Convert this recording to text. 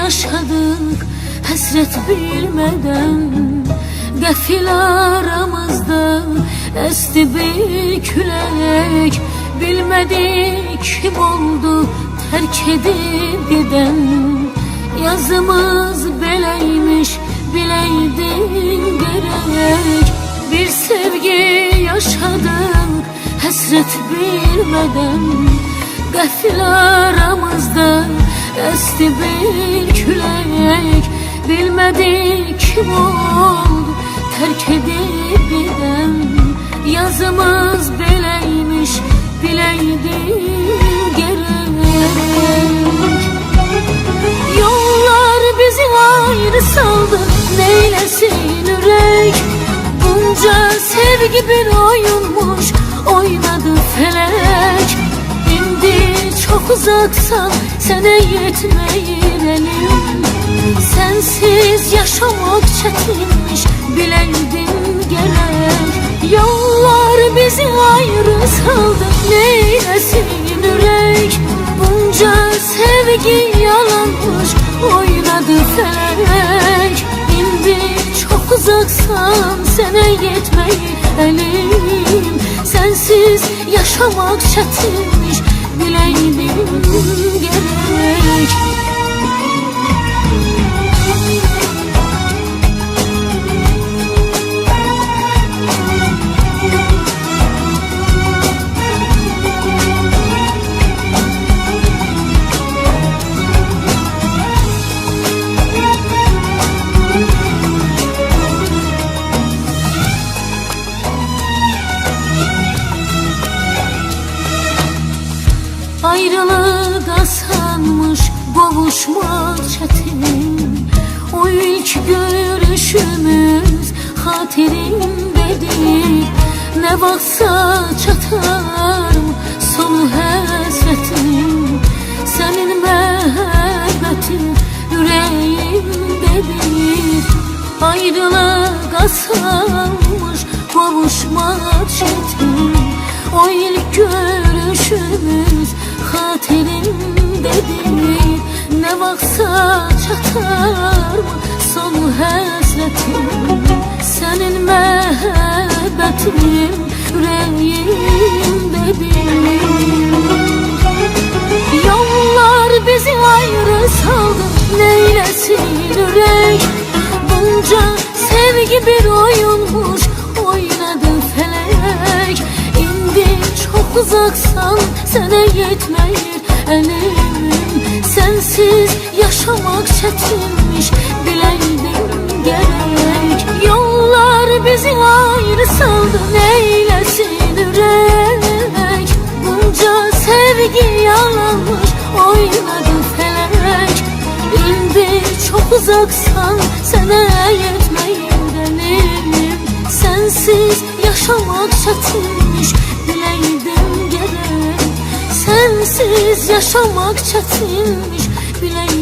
Yaşadık hasret bilmeden, gafil aramızda esti bir külek. Bilmedik kim oldu terk edip giden, yazımız beleymiş bileydin gerek. Bir sevgi yaşadık hasret bilmeden, gafil aramızda esti bir külek. Bilmedik kim oldu terk edip giden, yazımız beleymiş bileydin gerek. Yollar bizi ayrı saldı, neylesin yürek. Bunca sevgi bir oyunmuş, oynadı felek. Çok uzaksan sana yetmeyir elim, sensiz yaşamak çetinmiş bileydin gerek. Yollar bizi ayrı saldı, neylesin yürek. Bunca sevgi yalanmış, oynadı felek. İndi çok uzaksan sana yetmeyir elim, sensiz yaşamak çetinmiş bileydin gerek. Ayrılık asanmış, boğuşmak çetin. O ilk görüşümüz hatirimdedir. Ne vaksa çatar sonu hasretim, senin muhabbetin yüreğimdedir. Ayrılık asanmış, boğuşmak çetin. O ilk görüşümüz hatirimdedir. Ne vaksa çatar sonu hasretim, senin muhabbetin yüreğimdedir. Yollar bizi ayrı saldı, neylesin yürek. Bunca sevgi bir oyunmuş, oynadı felek. İndi çok uzaksan sana yetmeyir elim, sensiz yaşamak çetinmiş bileydin gerek. Yollar bizi ayrı saldı, neylesin yürek. Bunca sevgi yalanmış, oynadı felek. İndi çok uzaksan sana yetmeyir elim, sensiz yaşamak çetinmiş bileydin gerek. Sensiz yaşamak çetinmiş bileydin.